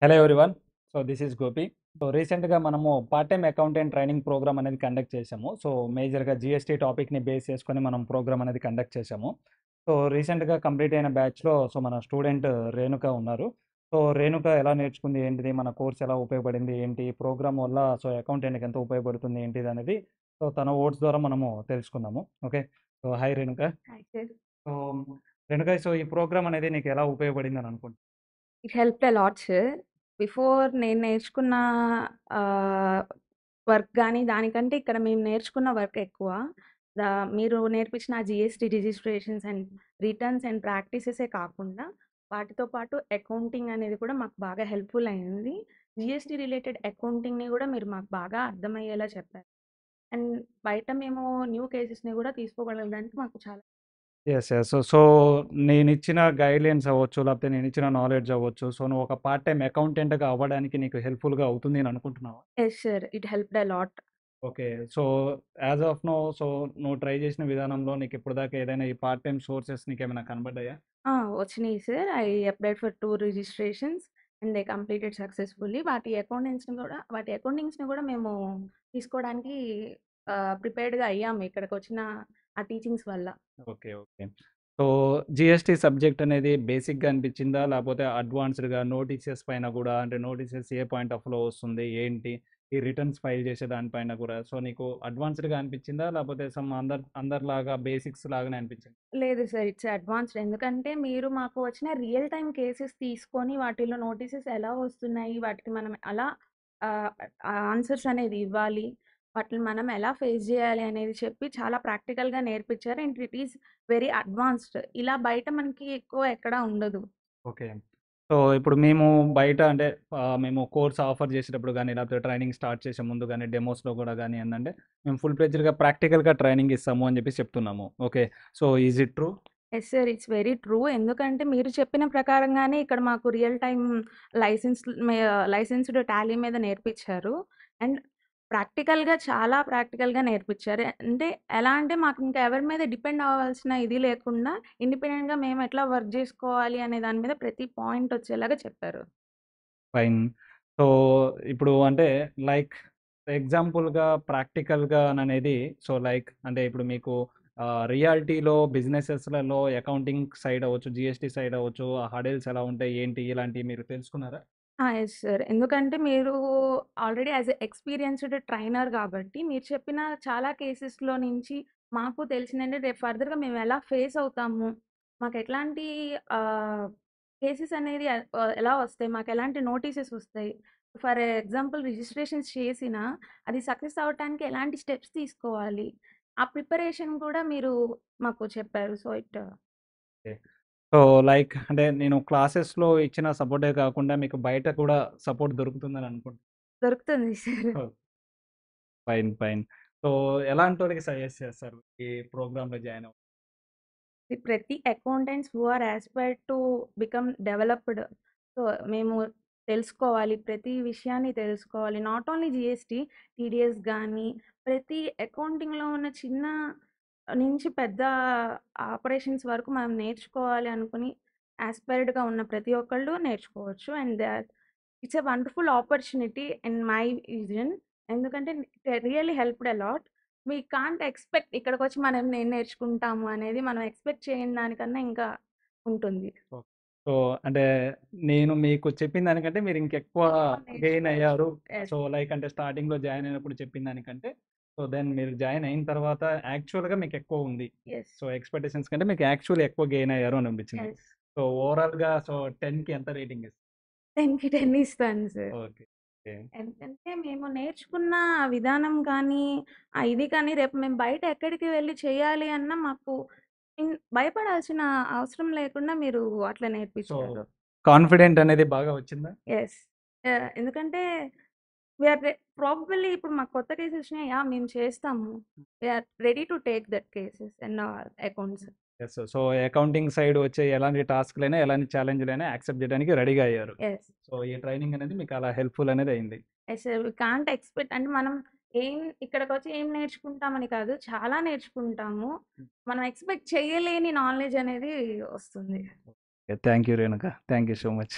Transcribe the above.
Hello everyone. So this is Gopi. So రీసెంట్‌గా మనము part time accountant training program అనేది conduct చేశాము. సో మేజర్‌గా జీఎస్టీ టాపిక్‌ని బేస్ చేసుకొని మనం ప్రోగ్రామ్ అనేది కండక్ట్ చేశాము. సో రీసెంట్‌గా కంప్లీట్ అయిన బ్యాచ్‌లో మన స్టూడెంట్ రేణుక ఉన్నారు. సో రేణుక ఎలా నేర్చుకుంది ఏంటిది? మన కోర్స్ ఎలా ఉపయోగపడింది ఏంటి? ప్రోగ్రామ్ వల్ల అకౌంటెంట్‌కి ఎంత ఉపయోగపడుతుంది ఏంటిదనేది తన వర్డ్స్ ద్వారా మనము తెలుసుకుందాము. Okay. So hi Renuka. Hi sir. So Renuka, ఈ ప్రోగ్రామ్ అనేది నీకు ఎలా ఉపయోగపడిందని అనుకుంటున్నావు? It helped a lot sir. Before నేను నేర్చుకున్న ఆహ్, వర్క్ గాని, దానికంటే ఇక్కడ మేము నేర్చుకున్న వర్క్ ఎక్కువ. మీరు నేర్పించిన GST registrations and returns and ప్రాక్టీసెసే కాకుండా, వాటితో పాటు అకౌంటింగ్ అనేది కూడా మాకు బాగా హెల్ప్‌ఫుల్ అయింది. జీఎస్టీ రిలేటెడ్ అకౌంటింగ్‌ని కూడా మీరు మాకు బాగా అర్థమయ్యేలా చెప్పారు. అండ్ బయట మేము న్యూ కేసెస్‌ని కూడా తీసుకోగలగడానికి మాకు చాలా. యెస్. యెస్. నేనిచ్చిన గైడ్‌లైన్స్ అవ్వచ్చు, లేకపోతే నేనిచ్చిన నాలెడ్జ్ అవ్వచ్చు. నువ్వు ఒక పార్ట్ టైమ్ అకౌంటెంట్‌గా అవ్వడానికి నీకు హెల్ప్‌ఫుల్‌గా అవుతుంది అని అనుకుంటున్నావా? Yes sir. It helped a lot. Okay. So, as of now నువ్వు ట్రై చేసిన విధానంలో నీకు ఇప్పటిదాకా ఏదైనా ఈ పార్ట్ టైమ్ సోర్సెస్ నీకేమైనా కనపడ్డాయా? ఆ! వచ్చినియి sir. I applied for 2 registrations and they completed successfully. వాటి అకౌంటింగ్స్‌ని గూడా మేము తీసుకోవడానికి ప్రిపేర్డ్‌గా అయ్యాము ఇక్కడికొచ్చిన ఆ టీచింగ్స్ వల్ల. Okay. Okay. So, GST subject అనేది బేసిక్‌గా అనిపిచ్చిందా? లేపోతే అడ్వాన్స్‌డ్‌గా నోటీసెస్ పైన గూడా, అంటే నోటీసెస్ ఏ పాయింట్ ఆఫ్‌లో వస్తుంది? ఏంటి? ఈ రిటర్న్స్ ఫైల్ చేసే దాని పైన గూడా నీకు అడ్వాన్స్‌డ్‌గా అనిపిచ్చిందా? లేపోతే అందరిలాగా బేసిక్స్ లాగానే అనిపిచ్చిందా? లేదు సార్. It's advanced. ఎందుకంటే మీరు మాకు వచ్చిన రియల్ టైమ్ కేసెస్ తీసుకొని వాటిలో నోటీసెస్ ఎలా వస్తున్నాయి, వాటికి మనం ఎలా ఆహ్, ఆన్సర్స్ అనేది ఇవ్వాలి, వాటిని మనం ఎలా ఫేస్ జేయాలి అనేది చెప్పి చాలా ప్రాక్టికల్‌గా నేర్పించారు. And it is very advanced. ఇలా బయట మనకి ఎక్కువ ఎక్కడ ఉండదు. ఓకే. ఇప్పుడు మేము బయట అంటే మేము కోర్స్ ఆఫర్ చేసేటప్పుడు గాని, లేకపోతే ట్రైనింగ్ స్టార్ట్ చేసే ముందు గాని, డెమోస్‌లో గూడా గాని ఏందంటే, మేము ఫుల్ ఫ్లెడ్జ్డ్‌గా ప్రాక్టికల్‌గా ట్రైనింగ్ ఇస్తాము అని జెప్పేసి చెప్తున్నాము. Okay. Is it true? Yes sir. It's very true. ఎందుకంటే మీరు చెప్పిన ప్రకారంగానే ఇక్కడ మాకు రియల్ టైమ్ లైసెన్స్‌డ్ టాలీ మీద నేర్పించారు. అండ్ చాలా ప్రాక్టికల్‌గా నేర్పించారు. అంటే ఎలా అంటే మాకు ఇంకా ఎవరి మీద డిపెండ్ అవ్వాల్సిన ఇది లేకుండా ఇండిపెండెంట్‌గా మేము ఎట్లా వర్క్ జేసుకోవాలి అనే దాని మీద ప్రతి పాయింట్ వచ్చేలాగా చెప్పారు. ఫైన్. సో, ఇప్పుడు అంటే లైక్ ఎగ్జాంపుల్‌గా, ప్రాక్టికల్‌గా అననేది అంటే ఇప్పుడు మీకు రియాలిటీలో బిజినెసెస్‌లలో అకౌంటింగ్ సైడ్ అవ్వచ్చు, జీఎస్టీ సైడ్ అవ్వచ్చు, ఆ హర్డిల్స్ ఎలా ఉంటాయి? ఏంటి? ఇలాంటివి మీరు తెలుసుకున్నారా? Yes sir. ఎందుకంటే మీరు already as a experienced trainer గాబట్టి, మీరు చెప్పిన చాలా కేసెస్‌లో నుంచి మాకు తెలిసిందంటే రేపు ఫర్దర్‌గా మేము ఎలా ఫేస్ అవుతాము, మాకెట్లాంటి ఆహ్, కేసెస్ అనేది ఎలా వస్తాయి, మాకెలాంటి నోటీసెస్ వస్తాయి. ఫర్ ఎగ్జాంపుల్ రిజిస్ట్రేషన్స్ చేసినా, అది సక్సెస్ అవ్వటానికి ఎలాంటి స్టెప్స్ తీసుకోవాలి, ఆ ప్రిపరేషన్ కూడా మీరు మాకు చెప్పారు. ఓకే. అంటే నేను క్లాసెస్‌లో ఇచ్చిన సపోర్టే కాకుండా మీకు బయట కూడా సపోర్ట్ దొరుకుతుందని అనుకుంటున్నాను. దొరుకుతుంది సార్. ఫైన్. ఫైన్. సో, ఎలాంటోళ్ళకి సజెస్ట్ చేస్తారు ఈ ప్రోగ్రామ్‌లో జాయిన్ అవ్వ? ప్రతి accountants who are aspired to become developed. So, మేము తెలుసుకోవాలి. ప్రతి విషయాన్ని తెలుసుకోవాలి. నాట్ ఓన్లీ జీఎస్టీ, టీడీఎస్ గానీ, ప్రతి అకౌంటింగ్‌లో ఉన్న చిన్న నుంచి పెద్ద ఆపరేషన్స్ వరకు మనం నేర్చుకోవాలి అనుకుని యాస్పైర్డ్‌గా ఉన్న ప్రతి ఒక్కళ్ళు నేర్చుకోవచ్చు. And it's a wonderful opportunity in my vision. ఎందుకంటే it really helped a lot. We can't expect ఇక్కడికొచ్చి నేను నేర్చుకుంటాము అనేది మనం ఎక్స్‌పెక్ట్ చేయని దానికన్నా ఇంకా ఉంటుంది. ఓకే. అంటే నేను మీకు చెప్పిన దానికంటే మీరు ఇంకెక్కువ ఎక్కువ గెయిన్ నేర్చుకోవచ్చు. అయ్యారు. యెస్. అంటే స్టార్టింగ్‌లో జాయిన్ అయినప్పుడు చెప్పిన దానికంటే, దెన్ మీరు జాయిన్ అయిన తర్వాత యాక్చువల్‌గా మీకెక్కువ ఉంది. యెస్. ఎక్స్‌పెక్టేషన్స్ కంటే మీకు యాక్చువల్లీ ఎక్కువ గెయిన్ అయ్యారు అని అనిపించింది. యెస్. ఓవరాల్‌గా 10కి ఎంత రేటింగ్ ఇస్తారు? 10కి 10 ఇస్తాను సార్. ఓకే. ఓకే. ఎందుకంటే మేము నేర్చుకున్న విధానం కానీ, ఇది కానీ రేపు మేము బయట ఎక్కడికి వెళ్లి చేయాలి అన్నా మాకు భయపడాల్సిన అవసరం లేకుండా మీరు అట్లా సో, నేర్పించారు. కాన్ఫిడెంట్ అనేది బాగా వచ్చిందా? యెస్. ఎందుకంటే వి ఆర్ ప్రాబబల్లీ ఇప్పుడు మాకు కొత్త కేసెస్ వచ్చినాయి. మేము చేస్తాము. We are ready to take that cases in our accounts. Yes. Accounting side వచ్చే ఎలాంటి టాస్క్‌లైనా, ఎలాంటి ఛాలెంజ్‌లైనా యాక్సెప్ట్ చేయడానికి రెడీగా అయ్యారు. యెస్. ఈ ట్రైనింగ్ అనేది మీకు అలా హెల్ప్‌ఫుల్ అనేది అయింది. Yes sir. We can't expect అంటే మనం ఇక్కడికొచ్చి ఏం నేర్చుకుంటామని కాదు. చాలా నేర్చుకుంటాము. మనం ఎక్స్‌పెక్ట్ చేయలేని నాలెడ్జ్ అనేది వస్తుంది. Thank you Renuka. Thank you so much.